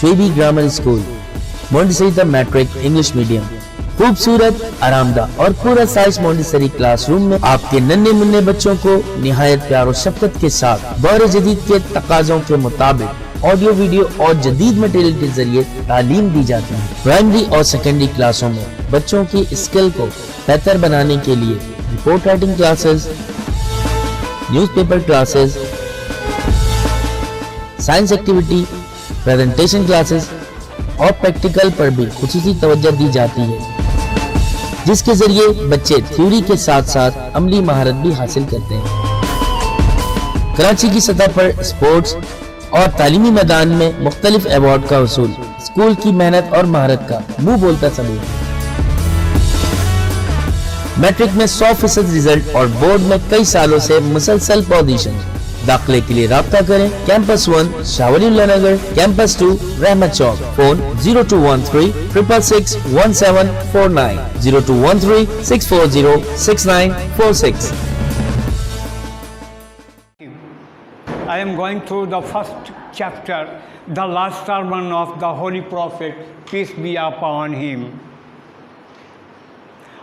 शेबी grammar school, Montessori matric English medium. खूबसूरत, आरामदाह और पूरा साइज मोंटेसरी क्लासरूम में आपके नन्हे मुन्ने बच्चों को निहायत प्यार और शफकत के साथ दौर जदीद के तकाज़ों के मुताबिक ऑडियो, वीडियो और जदीद मटेरियल के जरिए तालीम दी जाती है। प्राइमरी और सेकेंडरी क्लासों में बच्चों की स्किल को बेहतर बनाने के लिए report writing classes, newspaper classes, science activity, presentation classes और प्रैक्टिकल पर भी खुसूसी तवज्जो दी जाती है, जिसके जरिए बच्चे थ्योरी के साथ साथ अमली महारत भी हासिल करते हैं। कराची की सतह पर स्पोर्ट्स और तालीमी मैदान में मुख्तलिफ अवार्ड का वसूल स्कूल की मेहनत और महारत का मुंह बोलता सबूत है। मैट्रिक में 100% रिजल्ट और बोर्ड में कई सालों से मुसलसल पोजीशन। दाखिले के लिए राब्ता करें कैंपस 1 शाहवलीउल्लाह नगर, कैंपस 2 रहमत चौक। Phone 0213 666 1749, 0213 640 6946। I am going through the first chapter, the last sermon of the Holy Prophet, peace be upon him.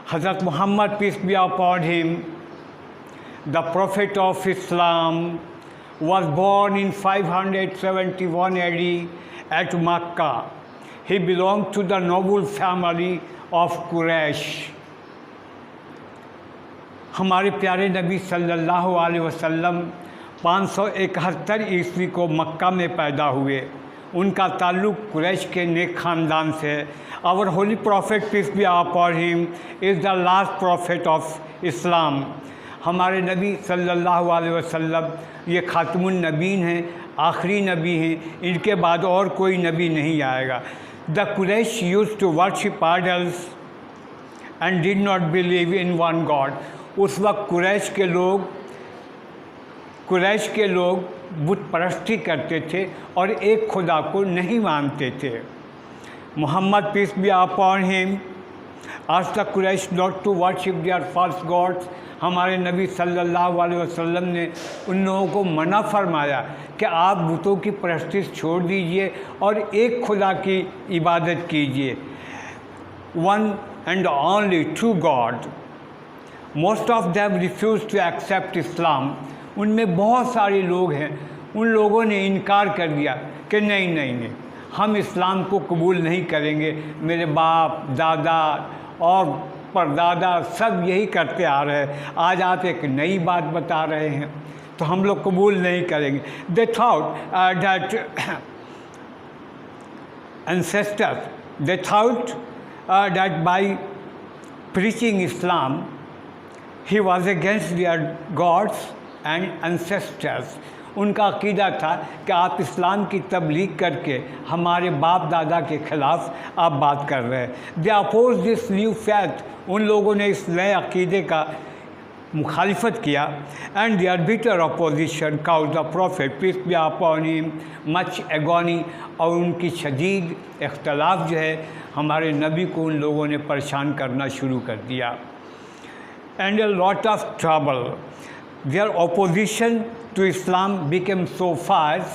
Hazrat Muhammad, peace be upon him, the Prophet of Islam, was born in 571 AD at Makkah. He belonged to the noble family of Quraysh. हमारे प्यारे नबी सल्लल्लाहु अलैहि वसल्लम 571 ईस्वी को मक्का में पैदा हुए। उनका ताल्लुक़ कुरैश के नेक ख़ानदान से है। Our holy prophet peace be upon him is the last prophet of Islam. हमारे नबी सल्लल्लाहु अलैहि वसल्लम ये खातमुन नबीन हैं, आखिरी नबी हैं। इनके बाद और कोई नबी नहीं आएगा। The Quraysh used to worship idols and did not believe in one God. उस वक्त कुरैश के लोग बुत परस्ती करते थे और एक खुदा को नहीं मानते थे। Muhammad peace be upon him asked the Quraysh not to worship their false gods. हमारे नबी सल्लल्लाहु अलैहि वसल्लम ने उन लोगों को मना फरमाया कि आप बुतों की परस्ती छोड़ दीजिए और एक खुदा की इबादत कीजिए, one and only true God. Most of them refuse to accept Islam. उनमें बहुत सारे लोग हैं, उन लोगों ने इनकार कर दिया कि नहीं, हम इस्लाम को कबूल नहीं करेंगे। मेरे बाप दादा और परदादा सब यही करते आ रहे हैं, आज आप एक नई बात बता रहे हैं तो हम लोग कबूल नहीं करेंगे। They thought that ancestors, they thought that by preaching Islam he was against their gods and ancestors. उनका अक़ीदा था कि आप इस्लाम की तबलीग करके हमारे बाप दादा के ख़िलाफ़ आप बात कर रहे हैं। They oppose this new faith. उन लोगों ने इस नए अक़ीदे का मुखालिफत किया। And their bitter opposition cause the prophet peace be upon him much agony. और उनकी शदीद इख्तलाफ जो है हमारे नबी को उन लोगों ने परेशान करना शुरू कर दिया। And a lot of trouble. Their opposition to Islam became so fierce.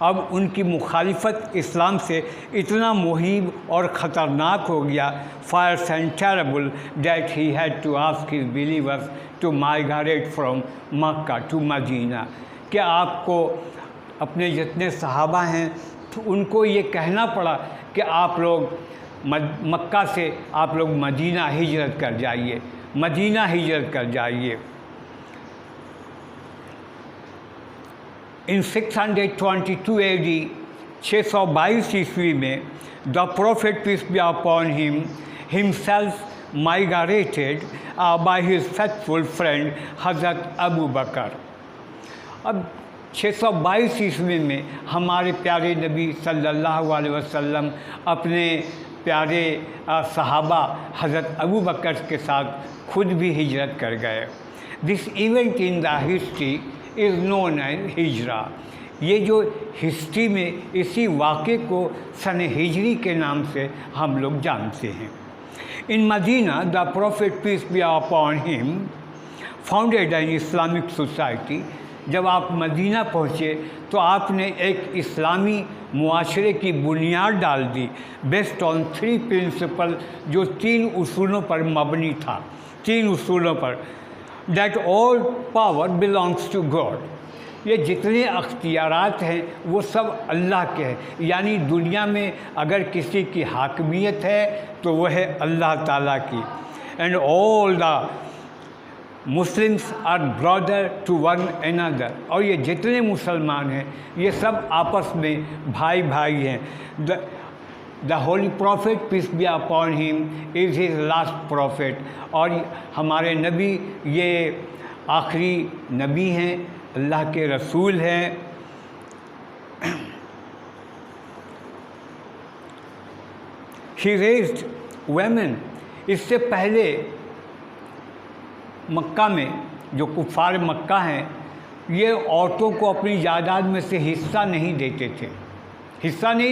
अब उनकी मुखालिफत इस्लाम से इतना मुहीब और ख़तरनाक हो गया, fierce and terrible, that he had to ask his believers to migrate from Makkah to Medina. कि आपको अपने जितने सहाबा हैं तो उनको ये कहना पड़ा कि आप लोग मक्का से आप लोग मदीना हिजरत कर जाइए, मदीना हिजरत कर जाइए। इन 622 AD 622 ईस्वी में the prophet peace be upon him himself migrated by his faithful friend हज़रत अबू बकर। अब 622 ईस्वी में हमारे प्यारे नबी सल्लल्लाहु अलैहि वसल्लम अपने प्यारे सहाबा हज़रत अबू बकर के साथ खुद भी हिजरत कर गए। This event in the history is known as Hijra. ये जो हिस्ट्री में इसी वाक़े को सन हिजरी के नाम से हम लोग जानते हैं। In Medina the prophet peace be upon him founded an Islamic society. जब आप मदीना पहुँचे तो आपने एक इस्लामी मुआशरे की बुनियाद डाल दी बेस्ड ऑन 3 प्रिंसिपल, जो 3 उसूलों पर मबनी था, 3 उसूलों पर। That all power belongs to God, ये जितने अख्तियारात हैं वो सब अल्लाह के हैं, यानी दुनिया में अगर किसी की हाकमियत है तो वह है अल्लाह ताला की। And all the Muslims are brother to one another, और ये जितने मुसलमान हैं ये सब आपस में भाई भाई हैं। The holy prophet peace be upon him is his last prophet, और हमारे नबी ये आखिरी नबी हैं, अल्लाह के रसूल हैं। ही रेज्ड वुमेन, इससे पहले मक्का में जो कुफ़ार मक्का हैं ये औरतों को अपनी जायदाद में से हिस्सा नहीं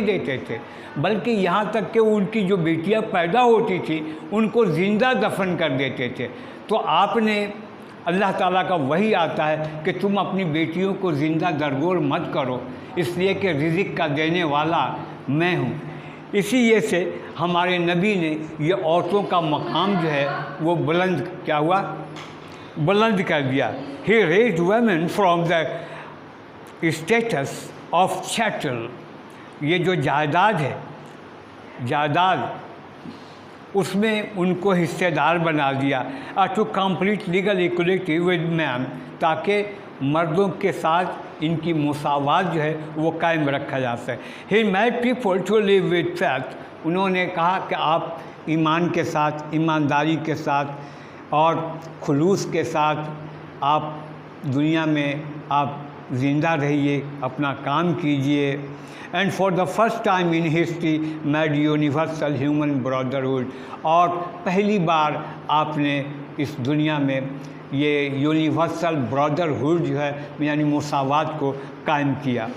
देते थे, बल्कि यहाँ तक कि उनकी जो बेटियाँ पैदा होती थी उनको ज़िंदा दफन कर देते थे। तो आपने, अल्लाह ताला का वही आता है कि तुम अपनी बेटियों को ज़िंदा दरगोर मत करो, इसलिए कि रिज़्क़ का देने वाला मैं हूँ। इसी से हमारे नबी ने ये औरतों का मकाम जो है वो बुलंद क्या हुआ, बुलंद कर दिया। He raised women from the status of chattel, ये जो जायदाद है, जायदाद उसमें उनको हिस्सेदार बना दिया। To complete legal equality with man, ताकि मर्दों के साथ इनकी मुसावात जो है वो कायम रखा जा सके। He made people to live with faith, उन्होंने कहा कि आप ईमान के साथ, ईमानदारी के साथ और खुलूस के साथ आप दुनिया में आप ज़िंदा रहिए, अपना काम कीजिए। And for the first time in history made universal human brotherhood, और पहली बार आपने इस दुनिया में ये यूनिवर्सल ब्रदरहुड जो है यानी मुसावात को कायम किया।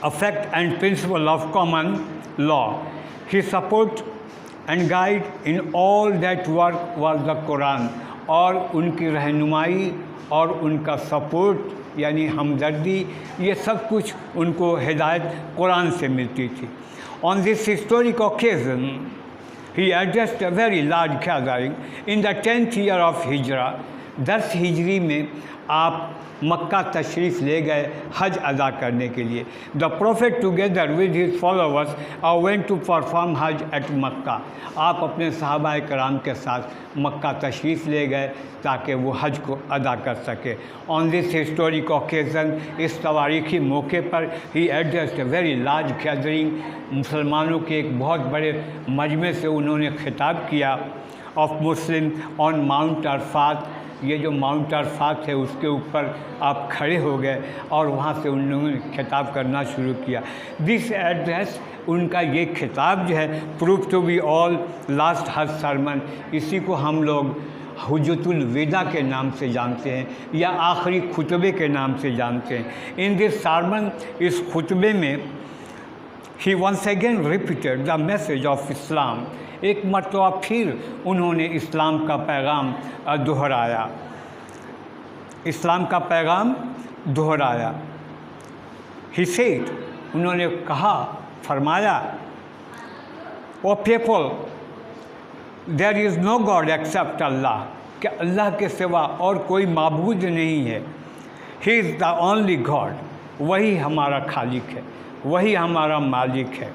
Affect and principle of common law, he support and guide in all that work was the Quran, और उनकी रहनुमाई और उनका सपोर्ट यानी हमदर्दी, ये सब कुछ उनको हिदायत कुरान से मिलती थी। On this historic occasion he addressed a very large gathering in the 10th year of Hijra, 10 हिजरी में आप मक्का तशरीफ़ ले गए हज अदा करने के लिए। The prophet together with his followers went to perform hajj at Mecca, आप अपने सहाबा कराम के साथ मक्का तशरीफ़ ले गए ताकि वो हज को अदा कर सके। ऑन दिस हिस्टोरिक ओकेज़न, इस तवारीख़ी मौके पर he addressed a very large gathering, मुसलमानों के एक बहुत बड़े मजमे से उन्होंने खिताब किया। Of Muslim on mount Arfat, ये जो माउंट अरफात है उसके ऊपर आप खड़े हो गए और वहाँ से उन लोगों ने खिताब करना शुरू किया। दिस एड्रेस, उनका ये खिताब जो है, prove to be all last hajj sermon, इसी को हम लोग हुज्जतुल विदा के नाम से जानते हैं या आखिरी खुतबे के नाम से जानते हैं। इन दिस सरमन, इस खुतबे में he once again repeated the message of Islam, एक मरतबा फिर उन्होंने इस्लाम का पैगाम दोहराया, इस्लाम का पैगाम दोहराया। ही सेड, उन्होंने कहा, फरमाया, O people, there is no God except Allah, कि अल्लाह के सिवा और कोई माबूद नहीं है। He is the only God, वही हमारा खालिक है, वही हमारा मालिक है।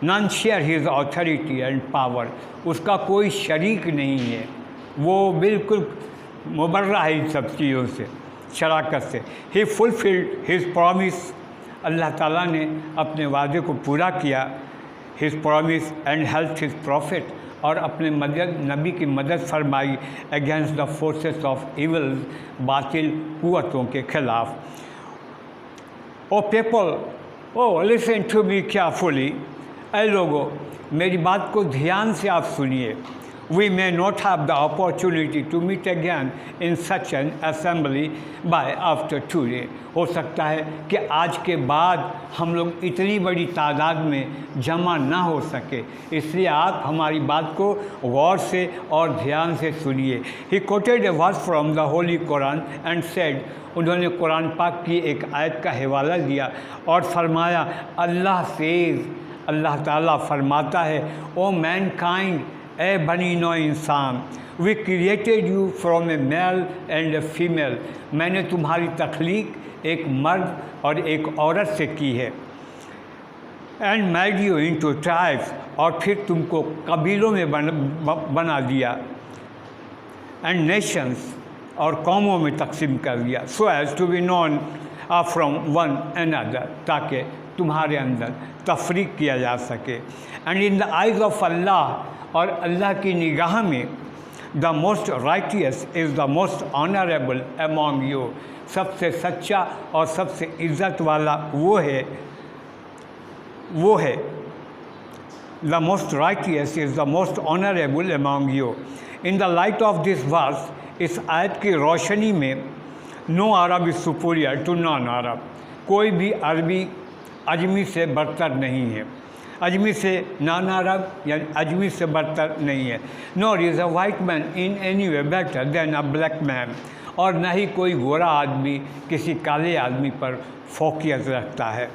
None share his authority and power, उसका कोई शरीक नहीं है, वो बिल्कुल मुबर्रा है इन सब चीज़ों से, शराकत से। He fulfilled his promise, Allah ताला ने अपने वादे को पूरा किया। His promise and help his prophet, और अपने मदद, नबी की मदद फरमाई against the forces of evil, बातिल कुव्वतों के खिलाफ। O people, O listen to me carefully, ऐ लोगो मेरी बात को ध्यान से आप सुनिए। we may not have the opportunity to meet again in such an assembly by after today. हो सकता है कि आज के बाद हम लोग इतनी बड़ी तादाद में जमा ना हो सके, इसलिए आप हमारी बात को गौर से और ध्यान से सुनिए. He quoted a verse from the Holy Quran and said, उन्होंने कुरान पाक की एक आयत का हवाला दिया और फरमाया, अल्लाह सेज, अल्लाह ताला फरमाता है, ओ मैनकाइंड, ए बनी नौ इंसान, we created you from a male and a female, मैंने तुम्हारी तख्लीक एक मर्द और एक औरत से की है. And made you into tribes, और फिर तुमको कबीलों में बना दिया. एंड नेशंस, और कौमों में तकसीम कर दिया. So as to be known from one another, ताकि तुम्हारे अंदर तफरीक किया जा सके. And in the eyes of Allah, और अल्लाह की निगाह में, the most righteous is the most honourable among you, सबसे सच्चा और सबसे इज़्ज़त वाला वो है the most righteous is the most honourable among you. In the light of this verse, इस आयत की रोशनी में, no Arab is superior to non अरब, कोई भी अरबी अजमी से बरतर नहीं है. अजमी से नॉन अरब या अजमी से बरतर नहीं है. Nor is a white man in any way better than a black man, और न ही कोई गोरा आदमी किसी काले आदमी पर फोकियत रखता है.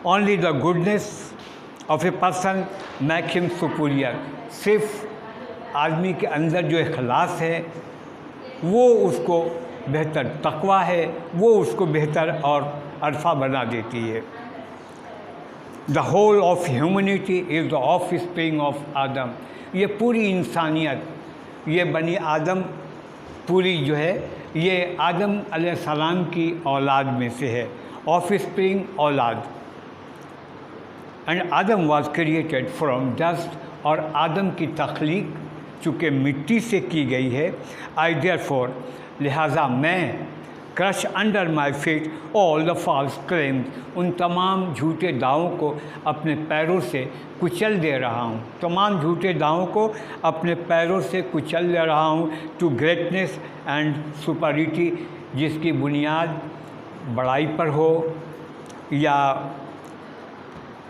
Only the goodness of a person make him superior, सिर्फ आदमी के अंदर जो इखलास है वो उसको बेहतर, तकवा है वो उसको बेहतर और अरफा बना देती है. The whole of humanity is the offspring of Adam, ये पूरी इंसानियत, ये बनी आदम पूरी जो है, ये आदम अलैहिस्सलाम की औलाद में से है. ऑफ स्प्रिंग, औलाद. And Adam was created from dust, और आदम की तख्लीक चूँकि मिट्टी से की गई है. आई देयरफॉर, लिहाजा मैं, crush under my feet all the false claims, उन तमाम झूठे दावों को अपने पैरों से कुचल दे रहा हूँ, तमाम झूठे दावों को अपने पैरों से कुचल दे रहा हूँ. टू ग्रेटनेस एंड सुपरिटी, जिसकी बुनियाद बड़ाई पर हो या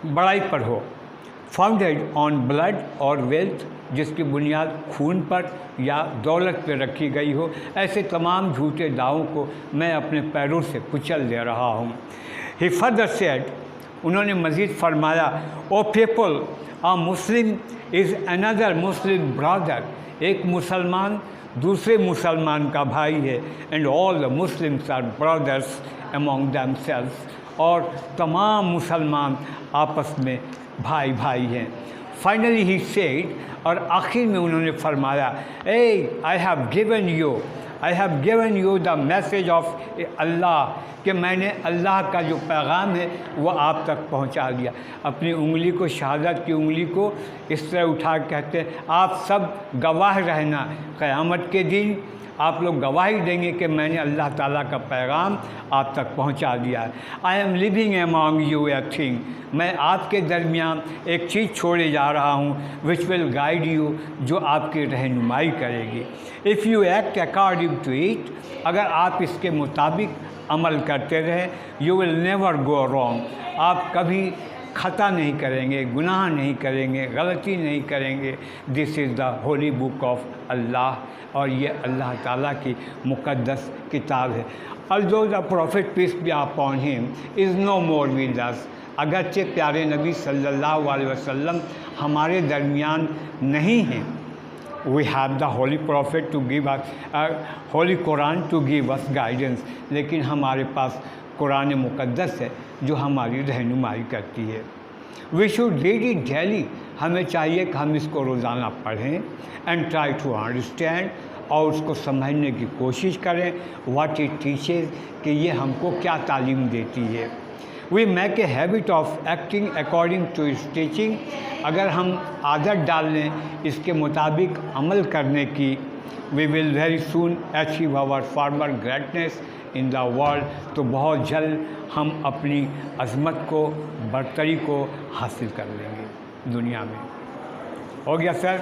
बड़ाई पर हो. फाउंडेड ऑन ब्लड और वेल्थ, जिसकी बुनियाद खून पर या दौलत पर रखी गई हो. ऐसे तमाम झूठे दावों को मैं अपने पैरों से कुचल दे रहा हूँ. ही फर्दर सेड, उन्होंने मज़ीद फरमाया, O people, a Muslim is another Muslim brother, एक मुसलमान दूसरे मुसलमान का भाई है. And all the Muslims are brothers among themselves, और तमाम मुसलमान आपस में भाई भाई हैं. फाइनली ही सेड, और आखिर में उन्होंने फरमाया, a I have given you the message of Allah, कि मैंने अल्लाह का जो पैगाम है वो आप तक पहुंचा दिया. अपनी उंगली को, शहादत की उंगली को इस तरह उठा के कहते हैं, आप सब गवाह रहना, क़यामत के दिन आप लोग गवाही देंगे कि मैंने अल्लाह ताला का पैगाम आप तक पहुंचा दिया है. I am living among U a thing, मैं आपके दरमियान एक चीज़ छोड़े जा रहा हूँ, विच विल गाइड यू, जो आपकी रहनुमाई करेगी. If you act according to it, अगर आप इसके मुताबिक अमल करते रहें, you will never go wrong, आप कभी ख़ता नहीं करेंगे, गुनाह नहीं करेंगे, गलती नहीं करेंगे. This is the holy book of Allah, और ये अल्लाह ताला की मुक़द्दस किताब है. Although the prophet peace be upon him is no more with us, अगरचे प्यारे नबी सल्लल्लाहु अलैहि वसल्लम हमारे दरमियान नहीं हैं. We have the holy prophet to give us, holy Quran to give us guidance, लेकिन हमारे पास कुरान मुक़द्दस है जो हमारी रहनुमाई करती है. We should read it daily, हमें चाहिए कि हम इसको रोज़ाना पढ़ें. एंड ट्राई टू अंडरस्टैंड, और उसको समझने की कोशिश करें. व्हाट इट टीचेज, कि ये हमको क्या तालीम देती है. We make a habit of acting according to its teaching, अगर हम आदत डाल लें इसके मुताबिक अमल करने की, we will very soon achieve our former greatness in the world, तो बहुत जल्द हम अपनी अज़मत को, बरतरी को हासिल कर लेंगे दुनिया में. हो गया सर?